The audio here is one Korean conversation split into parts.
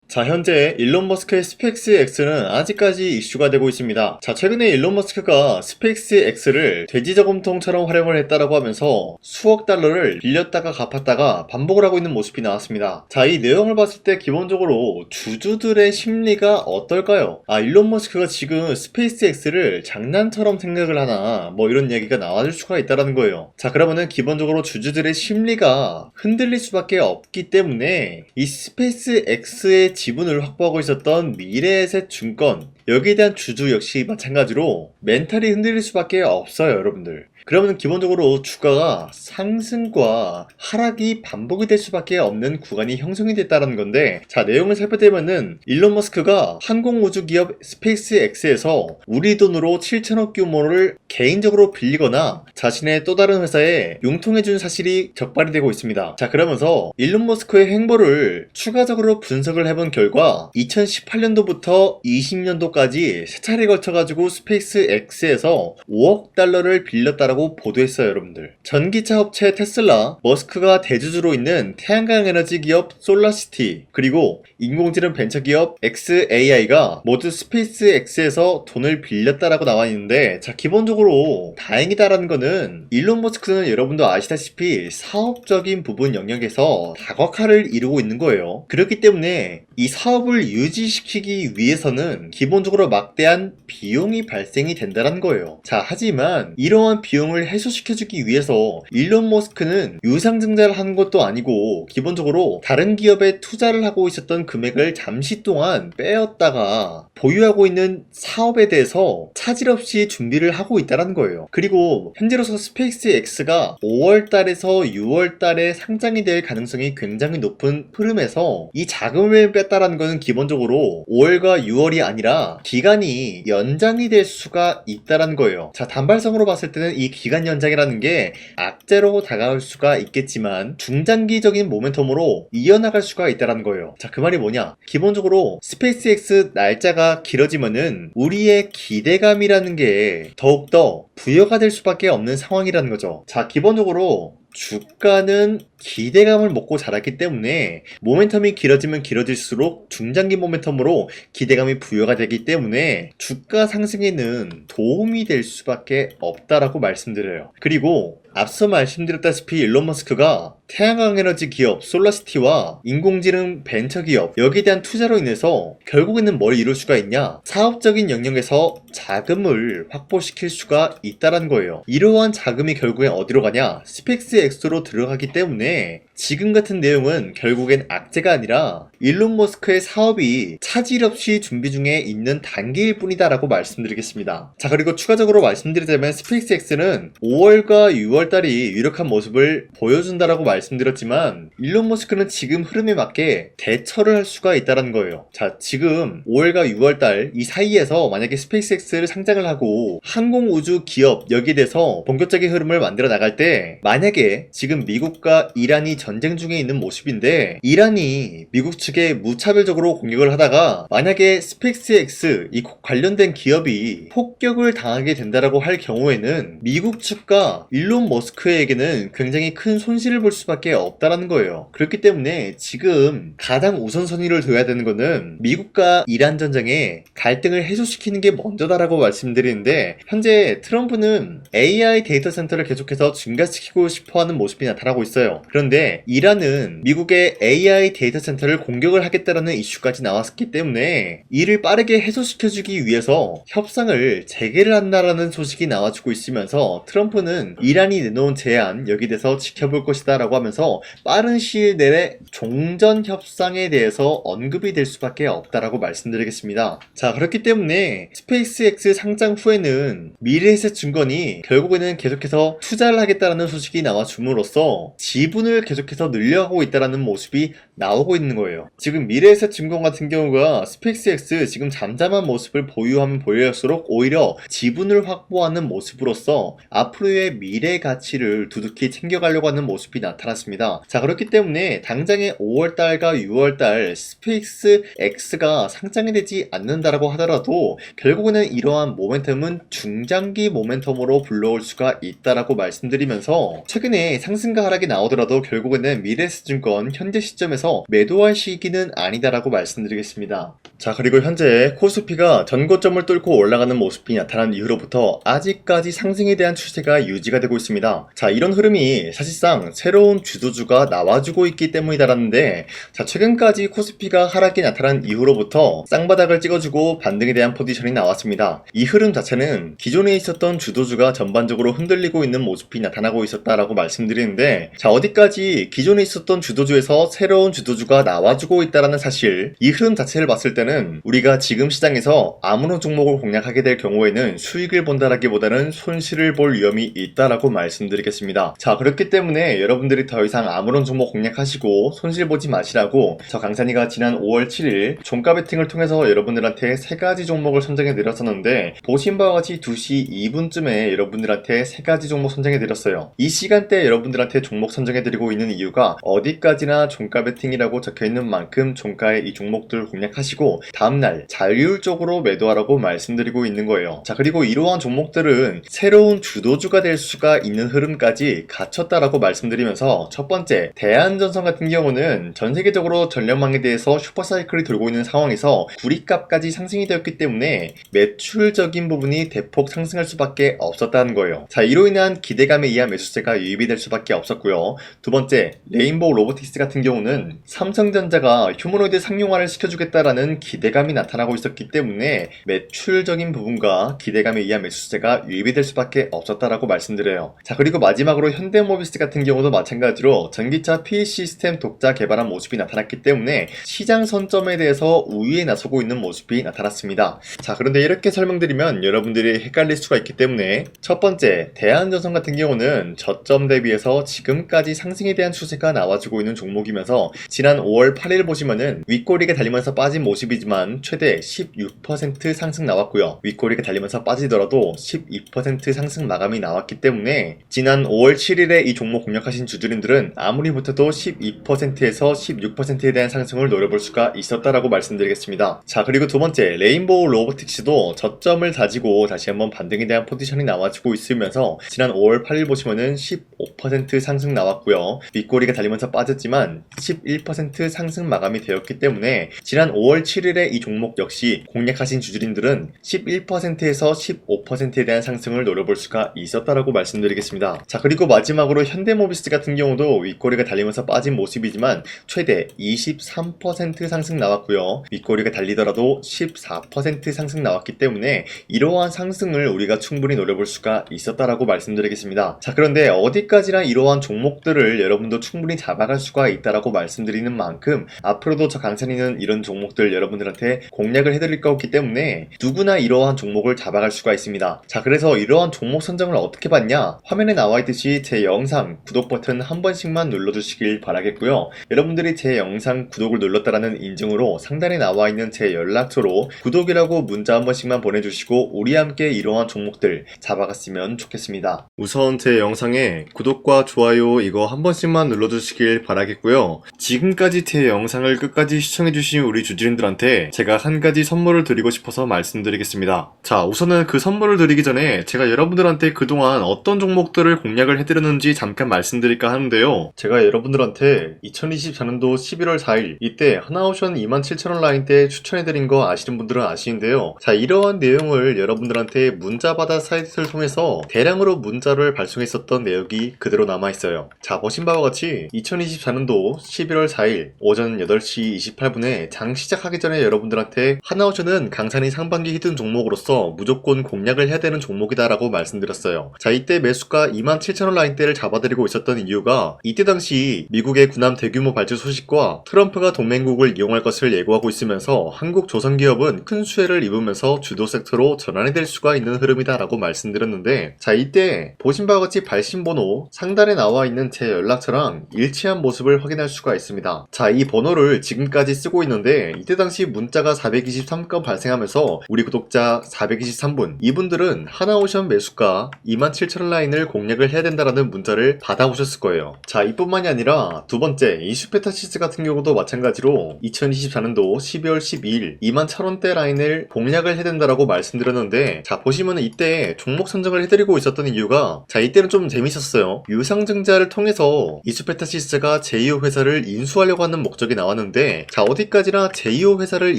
자, 현재 일론 머스크의 스페이스X는 아직까지 이슈가 되고 있습니다. 자, 최근에 일론 머스크가 스페이스X를 돼지 저금통처럼 활용을 했다라고 하면서 수억 달러를 빌렸다가 갚았다가 반복을 하고 있는 모습이 나왔습니다. 자, 이 내용을 봤을 때 기본적으로 주주들의 심리가 어떨까요? 일론 머스크가 지금 스페이스X를 장난처럼 생각을 하나 뭐 이런 얘기가 나와줄 수가 있다는 거예요. 자, 그러면은 기본적으로 주주들의 심리가 흔들릴 수밖에 없기 때문에 이 스페이스X의 지분을 확보하고 있었던 미래에셋 증권, 여기에 대한 주주 역시 마찬가지로 멘탈이 흔들릴 수밖에 없어요, 여러분들. 그러면 기본적으로 주가가 상승과 하락이 반복이 될 수밖에 없는 구간이 형성이 됐다는 건데, 자, 내용을 살펴보면은 일론 머스크가 항공우주 기업 스페이스X에서 우리 돈으로 7천억 규모를 개인적으로 빌리거나 자신의 또 다른 회사에 융통해준 사실이 적발이 되고 있습니다. 자, 그러면서 일론 머스크의 행보를 추가적으로 분석을 해본 결과 2018년도부터 20년도까지 세 차례에 걸쳐가지고 스페이스X에서 5억 달러를 빌렸다라고 보도했어요, 여러분들. 전기차 업체 테슬라, 머스크가 대주주로 있는 태양광 에너지 기업 솔라시티, 그리고 인공지능 벤처 기업 xAI가 모두 스페이스X에서 돈을 빌렸다라고 나와 있는데, 자, 기본적으로 다행이다라는 거는 일론 머스크는 여러분도 아시다시피 사업적인 부분 영역에서 다각화를 이루고 있는 거예요. 그렇기 때문에 이 사업을 유지시키기 위해서는 기본적으로 막대한 비용이 발생이 된다는 거예요. 자, 하지만 이러한 비용을 해소시켜주기 위해서 일론 머스크는 유상증자를 하는 것도 아니고 기본적으로 다른 기업에 투자를 하고 있었던 금액을 잠시 동안 빼었다가 보유하고 있는 사업에 대해서 차질 없이 준비를 하고 있다는 거예요. 그리고 현재로서 스페이스X가 5월달에서 6월달에 상장이 될 가능성이 굉장히 높은 흐름에서 이 자금을 뺐다라는 것은 기본적으로 5월과 6월이 아니라 기간이 연장이 될 수가 있다는 거예요. 자, 단발성으로 봤을 때는 이 기간 연장이라는 게 악재로 다가올 수가 있겠지만 중장기적인 모멘텀으로 이어나갈 수가 있다는 거예요. 자, 그 말이 뭐냐? 기본적으로 스페이스X 날짜가 길어지면은 우리의 기대감이라는 게 더욱더 부여가 될 수밖에 없는 상황이라는 거죠. 자, 기본적으로 주가는 기대감을 먹고 자랐기 때문에 모멘텀이 길어지면 길어질수록 중장기 모멘텀으로 기대감이 부여가 되기 때문에 주가 상승에는 도움이 될 수밖에 없다라고 말씀드려요. 그리고 앞서 말씀드렸다시피 일론 머스크가 태양광 에너지 기업 솔라시티와 인공지능 벤처 기업 여기에 대한 투자로 인해서 결국에는 뭘 이룰 수가 있냐? 사업적인 영역에서 자금을 확보시킬 수가 있다는 거예요. 이러한 자금이 결국엔 어디로 가냐? 스페이스X로 들어가기 때문에 지금 같은 내용은 결국엔 악재가 아니라 일론 머스크의 사업이 차질 없이 준비 중에 있는 단계일 뿐이다 라고 말씀드리겠습니다. 자, 그리고 추가적으로 말씀드리자면 스페이스X는 5월과 6월달이 유력한 모습을 보여준다라고 말씀드렸지만 일론 머스크는 지금 흐름에 맞게 대처를 할 수가 있다는 거예요. 자, 지금 5월과 6월달 이 사이에서 만약에 스페이스X를 상장을 하고 항공우주 기업 여기에 대해서 본격적인 흐름을 만들어 나갈 때 만약에 지금 미국과 이란이 전쟁 중에 있는 모습인데 이란이 미국 측에 무차별적으로 공격을 하다가 만약에 스페이스X 이 관련된 기업이 폭격을 당하게 된다라고 할 경우에는 미국 측과 일론 머스크에게는 굉장히 큰 손실을 볼 수밖에 없다라는 거예요. 그렇기 때문에 지금 가장 우선순위를 둬야 되는 거는 미국과 이란 전쟁에 갈등을 해소시키는 게 먼저다라고 말씀드리는데 현재 트럼프는 AI 데이터 센터를 계속해서 증가시키고 싶어하는 모습이 나타나고 있어요. 그런데 이란은 미국의 AI 데이터 센터를 공격을 하겠다라는 이슈까지 나왔기 때문에 이를 빠르게 해소시켜주기 위해서 협상을 재개를 한다라는 소식이 나와주고 있으면서 트럼프는 이란이 내놓은 제안 여기에 대해서 지켜볼 것이다 라고 하면서 빠른 시일 내에 종전 협상에 대해서 언급이 될 수밖에 없다라고 말씀드리겠습니다. 자, 그렇기 때문에 스페이스X 상장 후에는 미래에셋 증권이 결국에는 계속해서 투자를 하겠다라는 소식이 나와줌으로써 지분을 계속해서 늘려가고 있다는 모습이 나오고 있는 거예요. 지금 미래에셋 증권 같은 경우가 스페이스X 지금 잠잠한 모습을 보유하면 보유할수록 오히려 지분을 확보하는 모습으로서 앞으로의 미래 가치를 두둑히 챙겨가려고 하는 모습이 나타났습니다. 자, 그렇기 때문에 당장의 5월달과 6월달 스페이스X가 상장이 되지 않는다라고 하더라도 결국에는 이러한 모멘텀은 중장기 모멘텀으로 불러올 수가 있다라고 말씀드리면서 최근에 상승과 하락이 나오더라도 결국 결국에는 미래에셋증권 현재 시점에서 매도할 시기는 아니다라고 말씀드리겠습니다. 자, 그리고 현재 코스피가 전고점을 뚫고 올라가는 모습이 나타난 이후로부터 아직까지 상승에 대한 추세가 유지가 되고 있습니다. 자, 이런 흐름이 사실상 새로운 주도주가 나와주고 있기 때문이다라는데, 자, 최근까지 코스피가 하락이 나타난 이후로부터 쌍바닥을 찍어주고 반등에 대한 포지션이 나왔습니다. 이 흐름 자체는 기존에 있었던 주도주가 전반적으로 흔들리고 있는 모습이 나타나고 있었다라고 말씀드리는데, 자, 어디까지 기존에 있었던 주도주에서 새로운 주도주가 나와주고 있다라는 사실, 이 흐름 자체를 봤을 때는 우리가 지금 시장에서 아무런 종목을 공략하게 될 경우에는 수익을 본다라기보다는 손실을 볼 위험이 있다라고 말씀드리겠습니다. 자, 그렇기 때문에 여러분들이 더 이상 아무런 종목 공략하시고 손실 보지 마시라고 저 강산이가 지난 5월 7일 종가 베팅을 통해서 여러분들한테 3가지 종목을 선정해 드렸었는데, 보신 바와 같이 2시 2분쯤에 여러분들한테 3가지 종목 선정해 드렸어요. 이 시간대 여러분들한테 종목 선정해 드리고 있는 이유가 어디까지나 종가 베팅이라고 적혀 있는 만큼 종가의 이 종목들 공략하시고 다음날 자율적으로 매도하라고 말씀드리고 있는 거예요. 자, 그리고 이러한 종목들은 새로운 주도주가 될 수가 있는 흐름까지 갖췄다라고 말씀드리면서, 첫 번째, 대한전선 같은 경우는 전 세계적으로 전력망에 대해서 슈퍼사이클이 돌고 있는 상황에서 구리값까지 상승이 되었기 때문에 매출적인 부분이 대폭 상승할 수밖에 없었다는 거예요. 자, 이로 인한 기대감에 의한 매수세가 유입이 될 수밖에 없었고요. 두 번째, 레인보우 로보틱스 같은 경우는 삼성전자가 휴머노이드 상용화를 시켜주겠다라는 기대감이 나타나고 있었기 때문에 매출적인 부분과 기대감에 의한 매수세가 유입이 될 수밖에 없었다라고 말씀드려요. 자, 그리고 마지막으로 현대모비스 같은 경우도 마찬가지로 전기차 PE 시스템 독자 개발한 모습이 나타났기 때문에 시장 선점에 대해서 우위에 나서고 있는 모습이 나타났습니다. 자, 그런데 이렇게 설명드리면 여러분들이 헷갈릴 수가 있기 때문에, 첫 번째, 대한전선 같은 경우는 저점 대비해서 지금까지 상승에 대한 추세가 나와주고 있는 종목이면서 지난 5월 8일 보시면은 윗꼬리가 달리면서 빠진 모습이지만 최대 16% 상승 나왔고요. 윗꼬리가 달리면서 빠지더라도 12% 상승 마감이 나왔기 때문에 지난 5월 7일에 이 종목 공략하신 주주님들은 아무리 못해도 12%에서 16%에 대한 상승을 노려볼 수가 있었다라고 말씀드리겠습니다. 자, 그리고 두 번째, 레인보우 로보틱스도 저점을 다지고 다시 한번 반등에 대한 포지션이 나와주고 있으면서 지난 5월 8일 보시면은 15% 상승 나왔고요. 윗꼬리가 달리면서 빠졌지만 11% 상승 마감이 되었기 때문에 지난 5월 7일에 이 종목 역시 공략하신 주주님들은 11%에서 15%에 대한 상승을 노려볼 수가 있었다라고 말씀드리겠습니다. 자, 그리고 마지막으로 현대모비스 같은 경우도 윗꼬리가 달리면서 빠진 모습이지만 최대 23% 상승 나왔고요. 윗꼬리가 달리더라도 14% 상승 나왔기 때문에 이러한 상승을 우리가 충분히 노려볼 수가 있었다라고 말씀드리겠습니다. 자, 그런데 어디까지나 이러한 종목들을 여러분도 충분히 잡아갈 수가 있다라고 말씀드리는 만큼 앞으로도 저 강산이는 이런 종목들 여러분들한테 공략을 해드릴 거기 때문에 누구나 이러한 종목을 잡아갈 수가 있습니다. 자, 그래서 이러한 종목 선정을 어떻게 받냐? 화면에 나와 있듯이 제 영상 구독 버튼 한 번씩만 눌러주시길 바라겠고요. 여러분들이 제 영상 구독을 눌렀다라는 인증으로 상단에 나와 있는 제 연락처로 구독이라고 문자 한 번씩만 보내주시고 우리 함께 이러한 종목들 잡아갔으면 좋겠습니다. 우선 제 영상에 구독과 좋아요 이거 한 번씩만 눌러주시길 바라겠고요. 지금까지 제 영상을 끝까지 시청해주신 우리 주주님들한테 제가 한 가지 선물을 드리고 싶어서 말씀드리겠습니다. 자, 우선은 그 선물을 드리기 전에 제가 여러분들한테 그동안 어떤 종목들을 공략을 해드렸는지 잠깐 말씀드릴까 하는데요. 제가 여러분들한테 2024년도 11월 4일 이때 하나오션 27,000원 라인 때 추천해드린 거 아시는 분들은 아시는데요. 자, 이러한 내용을 여러분들한테 문자받아 사이트를 통해서 대량으로 문자를 발송했었던 내역이 그대로 남아있어요. 자, 보신 바와 같이 2024년도 11월 4일 오전 8시 28분에 장 시작하기 전에 여러분들한테 하나오션은 강산이 상반기 히든 종목으로서 무조건 공략을 해야 되는 종목이다 라고 말씀드렸어요. 자, 이때 매수가 27,000원 라인대를 잡아드리고 있었던 이유가 이때 당시 미국의 군함 대규모 발주 소식과 트럼프가 동맹국을 이용할 것을 예고하고 있으면서 한국 조선기업은 큰 수혜를 입으면서 주도 섹터로 전환이 될 수가 있는 흐름이다 라고 말씀드렸는데, 자, 이때 보신 바와 같이 발신번호 상단에 나와 있는 제 연락처랑 일치한 모습을 확인할 수가 있습니다. 자, 이 번호를 지금까지 쓰고 있는데 이때 당시 문자가 423건 발생하면서 우리 구독자 423분 이분들은 하나오션 매수가 27,000원 라인을 공략을 해야 된다라는 문자를 받아오셨을 거예요. 자, 이뿐만이 아니라 두 번째 이슈페타시스 같은 경우도 마찬가지로 2024년도 12월 12일 21,000원대 라인을 공략을 해야 된다라고 말씀드렸는데, 자, 보시면은 이때 종목 선정을 해드리고 있었던 이유가, 자, 이때는 좀 재밌었어요. 유상증자를 통해서 이수페타시스가 제2호 회사를 인수하려고 하는 목적이 나왔는데, 자, 어디까지나 제2호 회사를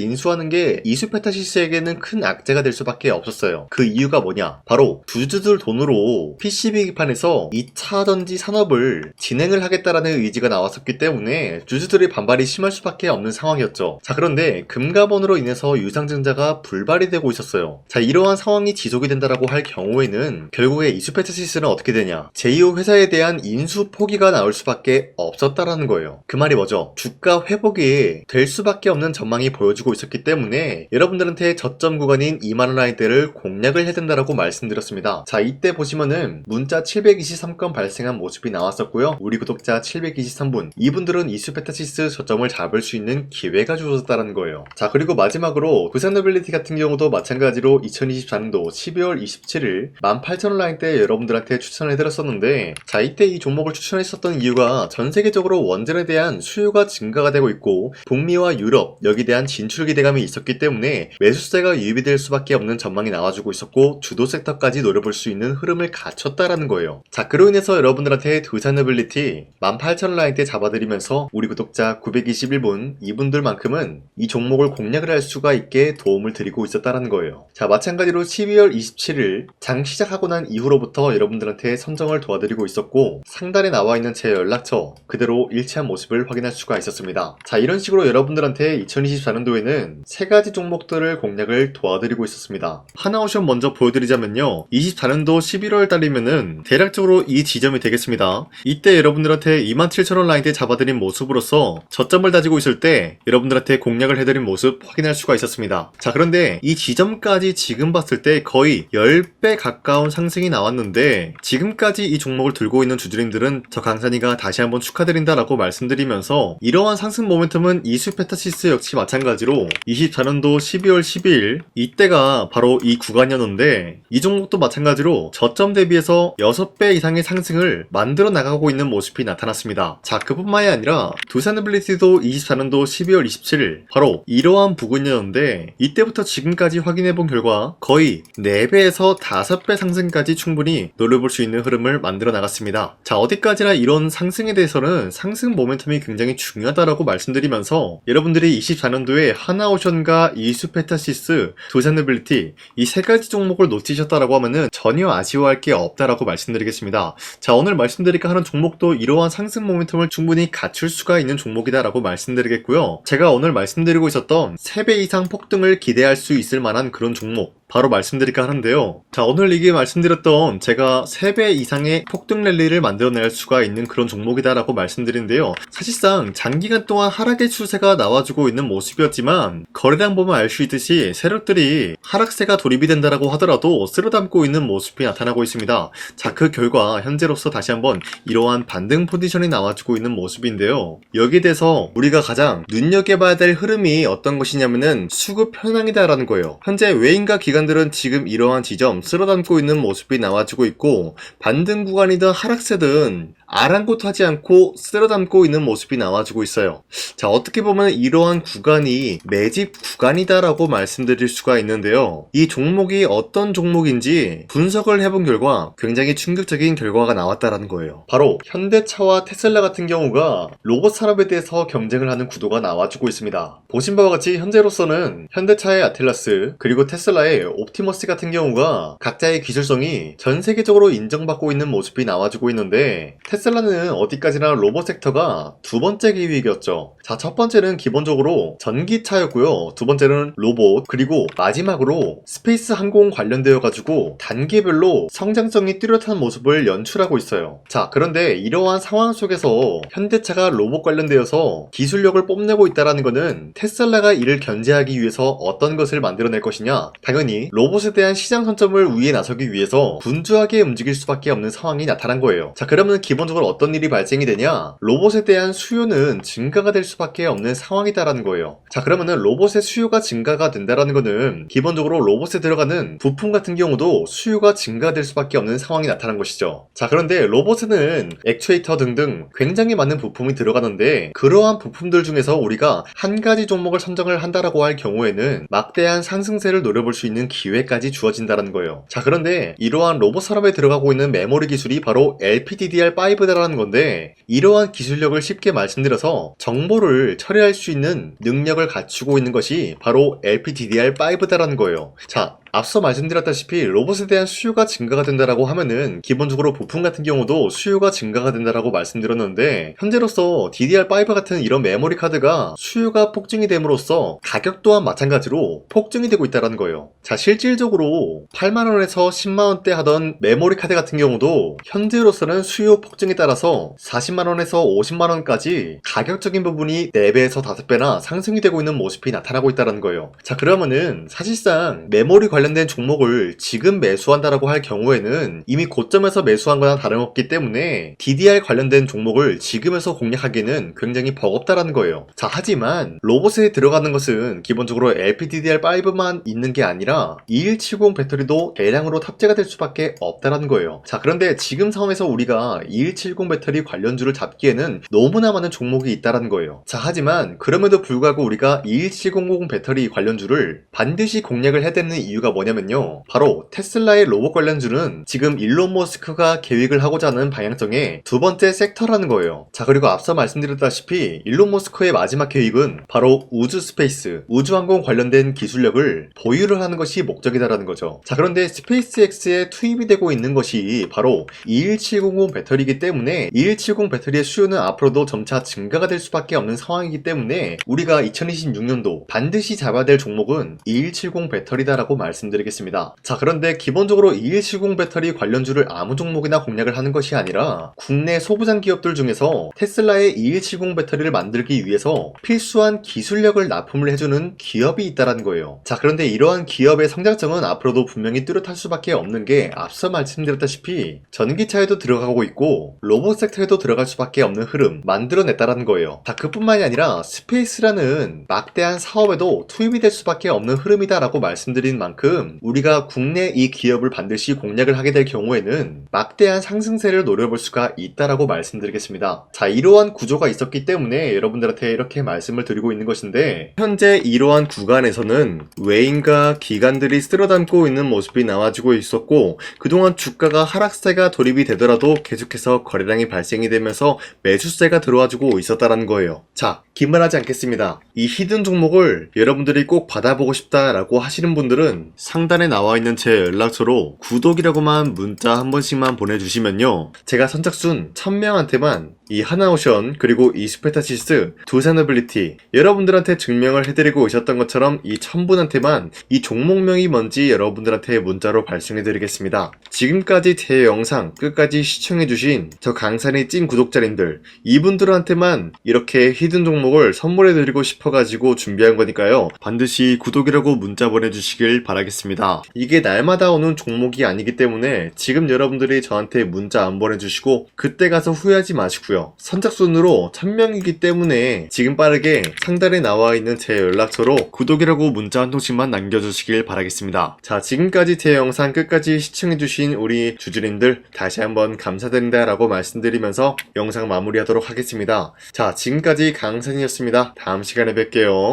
인수하는 게 이수페타시스에게는 큰 악재가 될 수밖에 없었어요. 그 이유가 뭐냐? 바로 주주들 돈으로 PCB 기판에서 2차 전지 산업을 진행을 하겠다라는 의지가 나왔었기 때문에 주주들의 반발이 심할 수밖에 없는 상황이었죠. 자, 그런데 금가번으로 인해서 유상증자가 불발이 되고 있었어요. 자, 이러한 상황이 지속이 된다라고 할 경우에는 결국에 이수페타시스는 어떻게 되냐? 제2호 회사에 대한 인수 포기가 나올 수밖에 없었다라는 거예요. 그 말이 뭐죠? 주가 회복이 될 수밖에 없는 전망이 보여지고 있었기 때문에 여러분들한테 저점 구간인 2만원 라인대를 공략을 해야 된다라고 말씀드렸습니다. 자, 이때 보시면은 문자 723건 발생한 모습이 나왔었고요. 우리 구독자 723분, 이분들은 이수페타시스 저점을 잡을 수 있는 기회가 주어졌다는 거예요. 자, 그리고 마지막으로 두산노빌리티 같은 경우도 마찬가지로 2024년도 12월 27일 18,000원 라인대 여러분들한테 추천을 해드렸었는데, 자, 이때 이 종목을 추천했었던 이유가 전 세계적으로 원전에 대한 수요가 증가가 되고 있고 북미와 유럽 여기에 대한 진출 기대감이 있었기 때문에 매수세가 유입이 될 수밖에 없는 전망이 나와주고 있었고 주도 섹터까지 노려볼 수 있는 흐름을 갖췄다라는 거예요. 자, 그로 인해서 여러분들한테 두산노빌리티 18,000원 라인대 잡아드리면서 우리 구독자 921분 이분들만큼은 이 종목을 공략을 할 수가 있게 도움을 드리고 있었다라는 거예요. 자, 마찬가지로 12월 27일 장 시작하고 난 이후로부터 여러분들한테 선정을 도와드리고 있었고 상단에 나와 있는 제 연락처 그대로 일치한 모습을 확인할 수가 있었습니다. 자, 이런 식으로 여러분들한테 2024년도에는 3가지 종목들을 공략을 도와드리고 있었습니다. 하나오션 먼저 보여드리자면요, 24년도 11월 달이면은 대략적으로 이 지점이 되겠습니다. 이때 여러분들한테 27,000원 라인대 잡아드린 모습으로서 저점을 다지고 있을 때 여러분들한테 공략을 해드린 모습 확인할 수가 있었습니다. 자, 그런데 이 지점까지 지금 봤을 때 거의 10배 가까운 상승이 나왔는데 지금까지 이 종목을 들고 있는 주주님들은 저 강산이가 다시 한번 축하드린다라고 말씀드리면서 이러한 상승 모멘텀은 이수페타시스 역시 마찬가지로 24년도 12월 12일 이때가 바로 이 구간이었는데 이 종목도 마찬가지로 저점 대비해서 6배 이상의 상승을 만들어 나가고 있는 모습이 나타났습니다. 자, 그뿐만이 아니라 두산노빌리티도 24년도 12월 27일 바로 이러한 부근이었는데 이때부터 지금까지 확인해본 결과 거의 4배에서 5배 상승까지 충분히 노려볼 수 있는 흐름을 만들어 나갔습니다. 자, 어디까지나 이런 상승에 대해서는 상승 모멘텀이 굉장히 중요하다라고 말씀드리면서 여러분들이 24년도에 하나오션과 이수페타시스, 두산노빌리티 이 3가지 종목을 놓치셨다라고 하면은 전혀 아쉬워할 게 없다라고 말씀드리겠습니다. 자, 오늘 말씀드릴까 하는 종목도 이러한 상승 모멘텀을 충분히 갖출 수가 있는 종목이다라고 말씀드리겠고요. 제가 오늘 말씀드리고 있었던 3배 이상 폭등을 기대할 수 있을 만한 그런 종목 바로 말씀드릴까 하는데요. 자, 오늘 이게 말씀드렸던 제가 3배 이상의 폭등 랠리를 만들어낼 수가 있는 그런 종목이다라고 말씀드리는데요. 사실상 장기간 동안 하락의 추세가 나와주고 있는 모습이었지만 거래량 보면 알 수 있듯이 세력들이 하락세가 돌입이 된다라고 하더라도 쓸어담고 있는 모습이 나타나고 있습니다. 자, 그 결과 현재로서 다시 한번 이러한 반등 포지션이 나와주고 있는 모습인데요. 여기에 대해서 우리가 가장 눈여겨봐야 될 흐름이 어떤 것이냐면은 수급 현황이다라는 거예요. 현재 외인과 기관들은 지금 이러한 지점 쓸어담고 있는 모습이 나와주고 있고 반등 구간이든 하락세든 아랑곳하지 않고 쓸어담고 있는 모습이 나와주고 있어요. 자, 어떻게 보면 이러한 구간이 매집 구간이다라고 말씀드릴 수가 있는데요. 이 종목이 어떤 종목인지 분석을 해본 결과 굉장히 충격적인 결과가 나왔다라는 거예요. 바로 현대차와 테슬라 같은 경우가 로봇 산업에 대해서 경쟁을 하는 구도가 나와주고 있습니다. 보신 바와 같이 현재로서는 현대차의 아틀라스 그리고 테슬라의 옵티머스 같은 경우가 각자의 기술성이 전 세계적으로 인정받고 있는 모습이 나와주고 있는데 테슬라는 어디까지나 로봇 섹터가 두 번째 기획이었죠. 자, 첫 번째는 기본적으로 전기차였고요. 두 번째는 로봇, 그리고 마지막으로 스페이스 항공 관련되어 가지고 단계별로 성장성이 뚜렷한 모습을 연출하고 있어요. 자, 그런데 이러한 상황 속에서 현대차가 로봇 관련되어서 기술력을 뽐내고 있다는 것은 테슬라가 이를 견제하기 위해서 어떤 것을 만들어낼 것이냐? 당연히 로봇에 대한 시장 선점을 위해 나서기 위해서 분주하게 움직일 수밖에 없는 상황이 나타난 거예요. 자, 그러면 기본적으로 어떤 일이 발생이 되냐? 로봇에 대한 수요는 증가가 될 수밖에 없는 상황이다라는 거예요. 자, 그러면은 로봇의 수요가 증가가 된다라는 것은 기본적으로 로봇에 들어가는 부품 같은 경우도 수요가 증가될 수밖에 없는 상황이 나타난 것이죠. 자, 그런데 로봇에는 액추에이터 등등 굉장히 많은 부품이 들어가는데 그러한 부품들 중에서 우리가 한 가지 종목을 선정을 한다라고 할 경우에는 막대한 상승세를 노려볼 수 있는 기회까지 주어진다는 거예요. 자, 그런데 이러한 로봇 산업에 들어가고 있는 메모리 기술이 바로 LPDDR5 DDR5다라는 건데, 이러한 기술력을 쉽게 말씀드려서 정보를 처리할 수 있는 능력을 갖추고 있는 것이 바로 LPDDR5다라는 거예요. 자, 앞서 말씀드렸다시피 로봇에 대한 수요가 증가가 된다라고 하면은 기본적으로 부품 같은 경우도 수요가 증가가 된다라고 말씀드렸는데, 현재로서 DDR5 같은 이런 메모리 카드가 수요가 폭증이 됨으로써 가격 또한 마찬가지로 폭증이 되고 있다는 거예요. 자, 실질적으로 8만원에서 10만원대 하던 메모리 카드 같은 경우도 현재로서는 수요 폭증에 따라서 40만원에서 50만원까지 가격적인 부분이 4배에서 5배나 상승이 되고 있는 모습이 나타나고 있다는 거예요. 자, 그러면은 사실상 메모리 관련된 종목을 지금 매수한다라고 할 경우에는 이미 고점에서 매수한 거나 다름없기 때문에 DDR 관련된 종목을 지금에서 공략하기는 굉장히 버겁다라는 거예요. 자, 하지만 로봇에 들어가는 것은 기본적으로 LPDDR5만 있는 게 아니라 2170 배터리도 대량으로 탑재가 될 수밖에 없다라는 거예요. 자, 그런데 지금 상황에서 우리가 2170 배터리 관련주를 잡기에는 너무나 많은 종목이 있다라는 거예요. 자, 하지만 그럼에도 불구하고 우리가 21700 배터리 관련주를 반드시 공략을 해야 되는 이유가 뭐냐면요, 바로 테슬라의 로봇 관련주는 지금 일론 머스크가 계획을 하고자 하는 방향성의 두 번째 섹터라는 거예요. 자, 그리고 앞서 말씀드렸다시피 일론 머스크의 마지막 계획은 바로 우주 스페이스, 우주항공 관련된 기술력을 보유를 하는 것이 목적이다라는 거죠. 자, 그런데 스페이스X에 투입이 되고 있는 것이 바로 21700 배터리이기 때문에 2170 배터리의 수요는 앞으로도 점차 증가가 될 수밖에 없는 상황이기 때문에 우리가 2026년도 반드시 잡아야 될 종목은 2170 배터리다라고 말씀드리겠습니다. 자, 그런데 기본적으로 2170 배터리 관련주를 아무 종목이나 공략을 하는 것이 아니라 국내 소부장 기업들 중에서 테슬라의 2170 배터리를 만들기 위해서 필수한 기술력을 납품을 해주는 기업이 있다는 거예요. 자, 그런데 이러한 기업의 성장성은 앞으로도 분명히 뚜렷할 수밖에 없는 게 앞서 말씀드렸다시피 전기차에도 들어가고 있고 로봇 섹터에도 들어갈 수밖에 없는 흐름 만들어냈다는 거예요. 자, 그뿐만이 아니라 스페이스라는 막대한 사업에도 투입이 될 수밖에 없는 흐름이다라고 말씀드린 만큼 우리가 국내 이 기업을 반드시 공략을 하게 될 경우에는 막대한 상승세를 노려볼 수가 있다라고 말씀드리겠습니다. 자, 이러한 구조가 있었기 때문에 여러분들한테 이렇게 말씀을 드리고 있는 것인데, 현재 이러한 구간에서는 외인과 기관들이 쓸어담고 있는 모습이 나와주고 있었고, 그동안 주가가 하락세가 돌입이 되더라도 계속해서 거래량이 발생이 되면서 매수세가 들어와주고 있었다는 거예요. 자, 긴말하지 않겠습니다. 이 히든 종목을 여러분들이 꼭 받아보고 싶다라고 하시는 분들은 상단에 나와있는 제 연락처로 구독이라고만 문자 한 번씩만 보내주시면요, 제가 선착순 1000명한테만 이 하나오션 그리고 이 스페타시스 두 사너빌리티 여러분들한테 증명을 해드리고 있었던 것처럼 이 1000분한테만 이 종목명이 뭔지 여러분들한테 문자로 발송해드리겠습니다. 지금까지 제 영상 끝까지 시청해주신 저 강산의 찐 구독자님들, 이분들한테만 이렇게 히든 종목을 선물해드리고 싶어가지고 준비한 거니까요, 반드시 구독이라고 문자 보내주시길 바라겠습니다. 이게 날마다 오는 종목이 아니기 때문에 지금 여러분들이 저한테 문자 안 보내주시고 그때 가서 후회하지 마시고요, 선착순으로 1000명이기 때문에 지금 빠르게 상단에 나와있는 제 연락처로 구독이라고 문자 한 통씩만 남겨주시길 바라겠습니다. 자, 지금까지 제 영상 끝까지 시청해주신 우리 주주님들 다시 한번 감사드린다 라고 말씀드리면서 영상 마무리하도록 하겠습니다. 자, 지금까지 강산이었습니다. 다음 시간에 뵐게요.